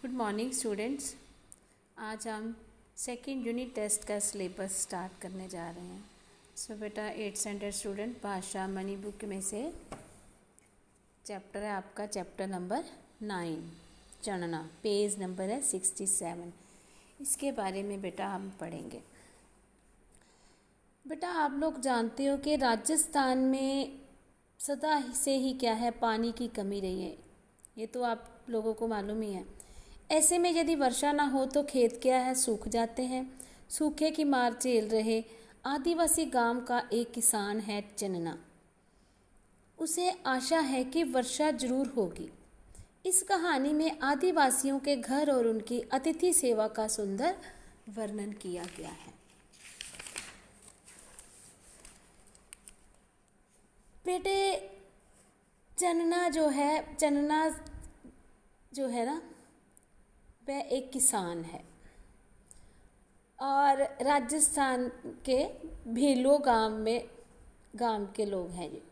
Good morning students. आज हम second unit test का सिलेबस स्टार्ट करने जा रहे हैं। सो बेटा 8th स्टैंडर्ड स्टूडेंट भाषा मनी बुक में से चैप्टर है आपका चैप्टर नंबर 9 चढ़ना, पेज नंबर है 67। इसके बारे में बेटा हम पढ़ेंगे। बेटा आप लोग जानते हो कि राजस्थान में सदा से ही क्या है, पानी की कमी रही है। ये तो आप लोगों को मालूम ही है। ऐसे में यदि वर्षा ना हो तो खेत क्या है, सूख जाते हैं। सूखे की मार झेल रहे आदिवासी गांव का एक किसान है चन्ना। उसे आशा है कि वर्षा जरूर होगी। इस कहानी में आदिवासियों के घर और उनकी अतिथि सेवा का सुंदर वर्णन किया गया है। बेटे चन्ना जो है ना, वह एक किसान है और राजस्थान के भीलो गांव के लोग हैं ये।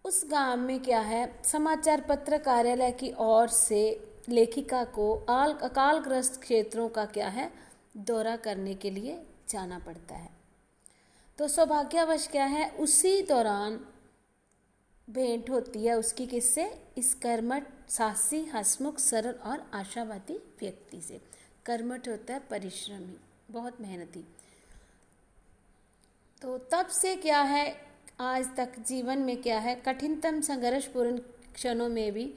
उस गांव में क्या है, समाचार पत्र कार्यालय की ओर से लेखिका को अकालग्रस्त क्षेत्रों का क्या है, दौरा करने के लिए जाना पड़ता है। तो सौभाग्यवश क्या है, उसी दौरान भेंट होती है उसकी किससे, इस कर्मठ साहसी हंसमुख सरल और आशावादी व्यक्ति से। कर्मठ होता है परिश्रमी, बहुत मेहनती। तो तब से क्या है, आज तक जीवन में क्या है, कठिनतम संघर्षपूर्ण क्षणों में भी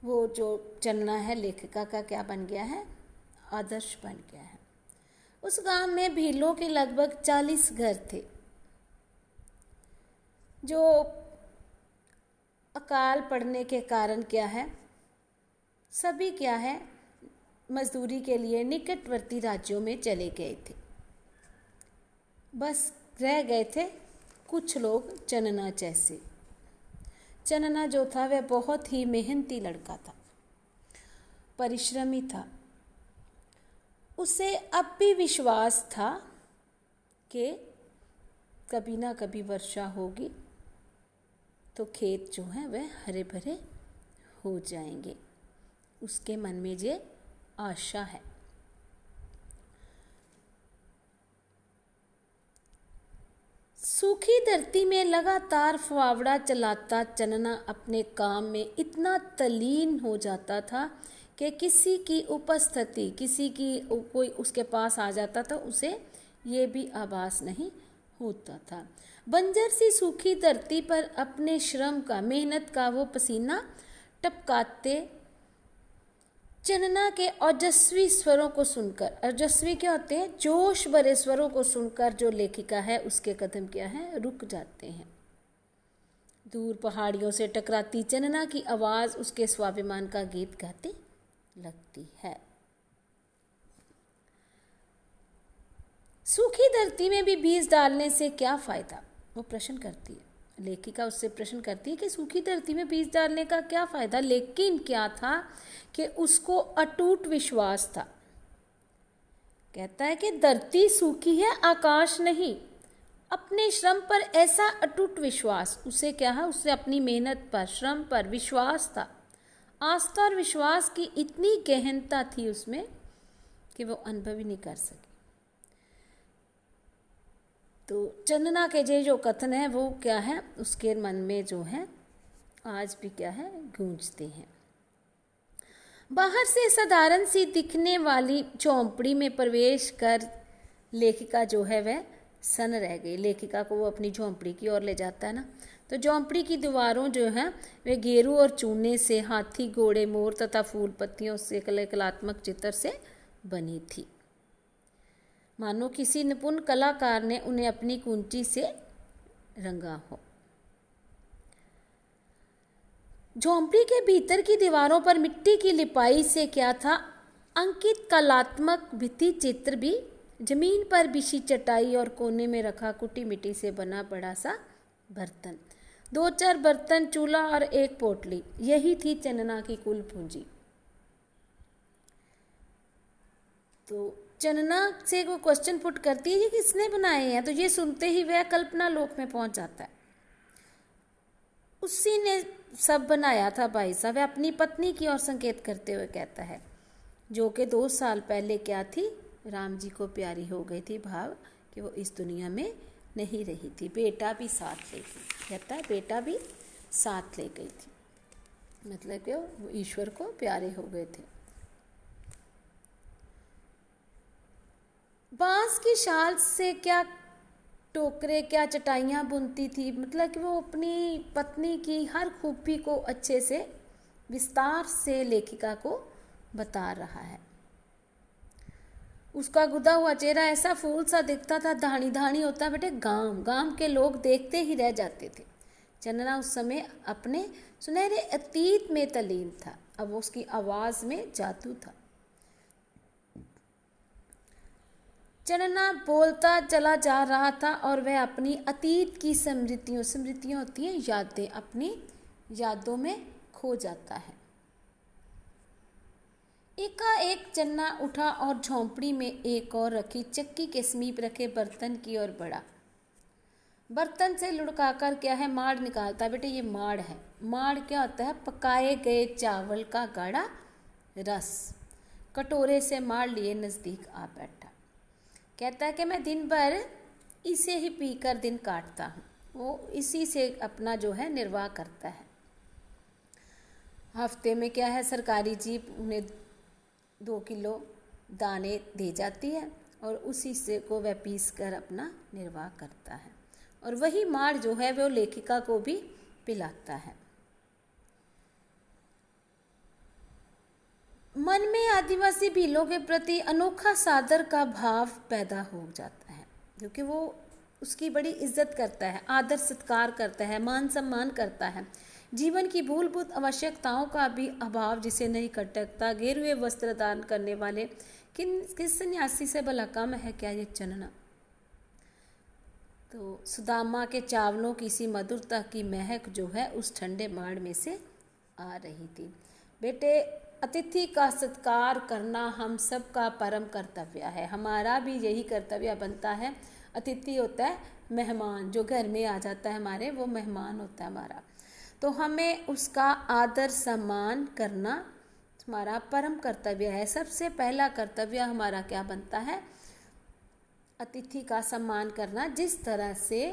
वो जो चन्ना है लेखिका का क्या बन गया है, आदर्श बन गया है। उस गांव में भीलों के लगभग 40 घर थे जो अकाल पड़ने के कारण क्या है, सभी क्या है, मजदूरी के लिए निकटवर्ती राज्यों में चले गए थे। बस रह गए थे कुछ लोग चन्ना जैसे। चन्ना जो था वह बहुत ही मेहनती लड़का था, परिश्रमी था। उसे अब भी विश्वास था कि कभी ना कभी वर्षा होगी तो खेत जो हैं वह हरे भरे हो जाएंगे। उसके मन में ये आशा है। सूखी धरती में लगातार फावड़ा चलाता चन्ना अपने काम में इतना तल्लीन हो जाता था कि किसी की उपस्थिति, कोई उसके पास आ जाता था, उसे ये भी आभास नहीं होता था। बंजर सी सूखी धरती पर अपने श्रम का, मेहनत का वो पसीना टपकाते चन्ना के ओजस्वी स्वरों को सुनकर, ओजस्वी क्या होते हैं, जोश भरे स्वरों को सुनकर जो लेखिका है उसके कदम क्या है, रुक जाते हैं। दूर पहाड़ियों से टकराती चन्ना की आवाज उसके स्वाभिमान का गीत गाती लगती है। सूखी धरती में भी बीज डालने से क्या फायदा, वो प्रश्न करती है लेखिका। उससे प्रश्न करती है कि सूखी धरती में बीज डालने का क्या फायदा। लेकिन क्या था कि उसको अटूट विश्वास था। कहता है कि धरती सूखी है, आकाश नहीं। अपने श्रम पर ऐसा अटूट विश्वास, उसे क्या है, उसे अपनी मेहनत पर, श्रम पर विश्वास था। आस्था और विश्वास की इतनी गहनता थी उसमें कि वो अनुभव ही नहीं कर सकी। तो चन्ना के जो कथन है वो क्या है, उसके मन में जो है आज भी क्या है, गूंजते हैं। बाहर से साधारण सी दिखने वाली झोंपड़ी में प्रवेश कर लेखिका जो है वह सन रह गई। लेखिका को वो अपनी झोंपड़ी की ओर ले जाता है ना, तो झोंपड़ी की दीवारों जो है वे गेरू और चूने से, हाथी, घोड़े, मोर तथा फूल पत्तियों से, कलात्मक चित्र से बनी थी, मानो किसी निपुण कलाकार ने उन्हें अपनी कुंची से रंगा हो। झोंपड़ी के भीतर की दीवारों पर मिट्टी की लिपाई से क्या था, अंकित कलात्मक भित्ति चित्र भी। जमीन पर बिछी चटाई और कोने में रखा कुटी मिट्टी से बना बड़ा सा बर्तन, 2-4 बर्तन, चूल्हा और एक पोटली, यही थी चन्ना की कुल पूंजी। तो चन्ना से को क्वेश्चन पुट करती है, ये किसने बनाए हैं, तो ये सुनते ही वह कल्पना लोक में पहुंच जाता है। उसी ने सब बनाया था भाई साहब। वह अपनी पत्नी की ओर संकेत करते हुए कहता है, जो कि 2 साल पहले क्या थी, राम जी को प्यारी हो गई थी, भाव कि वो इस दुनिया में नहीं रही थी। बेटा भी साथ ले गई, कहता है बेटा भी साथ ले गई थी, मतलब कि वो ईश्वर को प्यारे हो गए थे। बांस की शाल से क्या टोकरे, क्या चटाइयाँ बुनती थी, मतलब कि वो अपनी पत्नी की हर खूबी को अच्छे से विस्तार से लेखिका को बता रहा है। उसका गुदा हुआ चेहरा ऐसा फूल सा दिखता था, धानी धानी होता बेटे, गांव के लोग देखते ही रह जाते थे। चंदना उस समय अपने सुनहरे अतीत में तल्लीन था। अब उसकी आवाज़ में जादू था। चंदना बोलता चला जा रहा था और वह अपनी अतीत की स्मृतियाँ होती हैं यादें, अपनी यादों में खो जाता है। एकाएक चन्ना उठा और झोंपड़ी में एक और रखी चक्की के समीप रखे बर्तन की ओर बढ़ा। बर्तन से लुढ़काकर क्या है, माड़ निकालता। बेटे ये माड़ है। माड़ क्या होता है, पकाए गए चावल का गाढ़ा रस। कटोरे से माड़ लिए नज़दीक आ बैठा। कहता है कि मैं दिन भर इसे ही पीकर दिन काटता हूँ। वो इसी से अपना जो है निर्वाह करता है। हफ्ते में क्या है, सरकारी जीप उन्हें 2 किलो दाने दे जाती है और उसी से को वह पीस कर अपना निर्वाह करता है। और वही माड़ जो है वो लेखिका को भी पिलाता है। मन में आदिवासी भीलों के प्रति अनोखा सादर का भाव पैदा हो जाता है, क्योंकि वो उसकी बड़ी इज्जत करता है, आदर सत्कार करता है, मान सम्मान करता है। जीवन की मूलभूत आवश्यकताओं का भी अभाव जिसे नहीं खटकता। गेरुए वस्त्र दान करने वाले किस सन्यासी से भला कम है क्या ये चन्ना। तो सुदामा के चावलों की सी मधुरता की महक जो है उस ठंडे माड़ में से आ रही थी। बेटे अतिथि का सत्कार करना हम सब का परम कर्तव्य है। हमारा भी यही कर्तव्य बनता है। अतिथि होता है मेहमान, जो घर में आ जाता है हमारे, वो मेहमान होता है हमारा। तो हमें उसका आदर सम्मान करना हमारा परम कर्तव्य है। सबसे पहला कर्तव्य हमारा क्या बनता है, अतिथि का सम्मान करना, जिस तरह से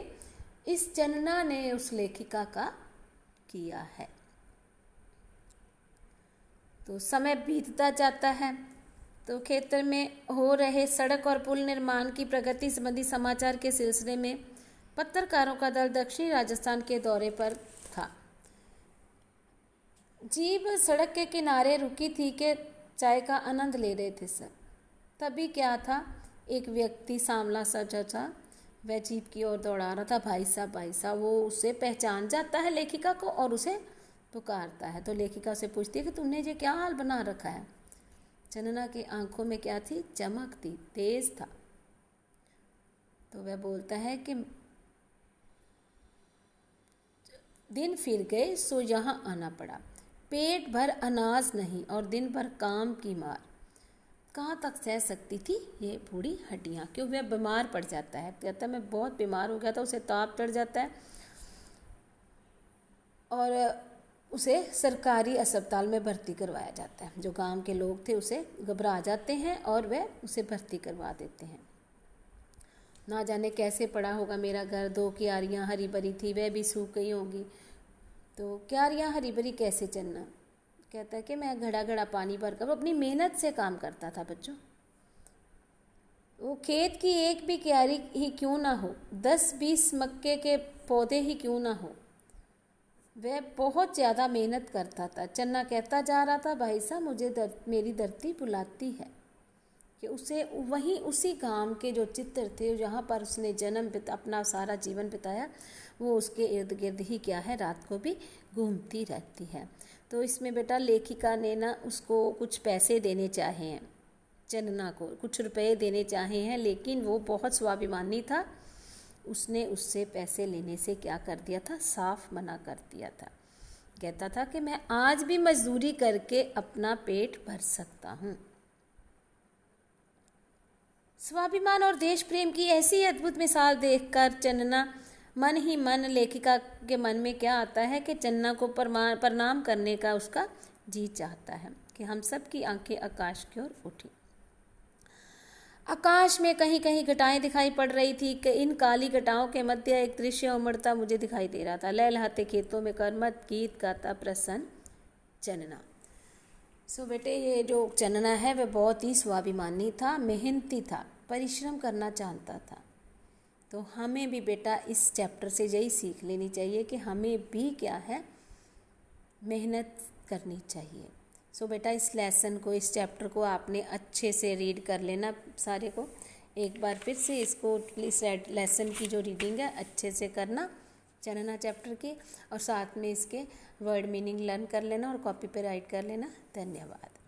इस चन्ना ने उस लेखिका का किया है। तो समय बीतता जाता है। तो क्षेत्र में हो रहे सड़क और पुल निर्माण की प्रगति संबंधी समाचार के सिलसिले में पत्रकारों का दल दक्षिणी राजस्थान के दौरे पर था। जीप सड़क के किनारे रुकी थी कि चाय का आनंद ले रहे थे सब। तभी क्या था, एक व्यक्ति सांवला सा था, वह जीप की ओर दौड़ा रहा था। भाई साहब, वो उसे पहचान जाता है लेखिका को और उसे पुकारता है। तो लेखिका से पूछती है कि तुमने ये क्या हाल बना रखा है। चन्ना की आंखों में क्या थी, चमक थी, तेज था। तो वह बोलता है कि दिन फिर गए सो यहाँ आना पड़ा। पेट भर अनाज नहीं और दिन भर काम की मार। कहाँ तक सह सकती थी ये बूढ़ी हड्डियाँ, क्यों वह बीमार पड़ जाता है। कहता है मैं बहुत बीमार हो गया था, उसे ताप चढ़ जाता है और उसे सरकारी अस्पताल में भर्ती करवाया जाता है। जो गांव के लोग थे उसे घबरा जाते हैं और वह उसे भर्ती करवा देते हैं। ना जाने कैसे पड़ा होगा मेरा घर। 2 क्यारियाँ हरी भरी थी, वह भी सूख गई होंगी। तो क्यारियाँ हरी भरी कैसे चलना। कहता है कि मैं घड़ा घड़ा पानी भर कर, वो अपनी मेहनत से काम करता था बच्चों। वो खेत की एक भी क्यारी ही क्यों ना हो, 10-20 मक्के के पौधे ही क्यों ना हो, वह बहुत ज़्यादा मेहनत करता था। चन्ना कहता जा रहा था, भाई साहब मुझे मेरी धरती बुलाती है। कि उसे वहीं उसी गांव के जो चित्र थे जहाँ पर उसने अपना सारा जीवन बिताया, वो उसके इर्द गिर्द ही क्या है, रात को भी घूमती रहती है। तो इसमें बेटा लेखिका ने ना उसको कुछ पैसे देने चाहे हैं, चन्ना को कुछ रुपए देने चाहे हैं, लेकिन वो बहुत स्वाभिमानी था। उसने उससे पैसे लेने से क्या कर दिया था, साफ मना कर दिया था। कहता था कि मैं आज भी मजदूरी करके अपना पेट भर सकता हूँ। स्वाभिमान और देश प्रेम की ऐसी अद्भुत मिसाल देखकर चन्ना मन ही मन लेखिका के मन में क्या आता है कि चन्ना को प्रणाम करने का उसका जी चाहता है कि हम सब की आंखें आकाश की ओर उठी। आकाश में कहीं कहीं घटाएं दिखाई पड़ रही थी कि इन काली घटाओं के मध्य एक दृश्य उमड़ता मुझे दिखाई दे रहा था। लहलहाते खेतों में करमत गीत गाता प्रसन्न चन्ना। सो बेटे, ये जो चन्ना है वह बहुत ही स्वाभिमानी था, मेहनती था, परिश्रम करना चाहता था। तो हमें भी बेटा इस चैप्टर से यही सीख लेनी चाहिए कि हमें भी क्या है, मेहनत करनी चाहिए। सो बेटा, इस लेसन को, इस चैप्टर को आपने अच्छे से रीड कर लेना सारे को। एक बार फिर से इसको, इस लेसन की जो रीडिंग है अच्छे से करना, चन्ना चैप्टर की, और साथ में इसके वर्ड मीनिंग लर्न कर लेना और कॉपी पे राइट कर लेना। धन्यवाद।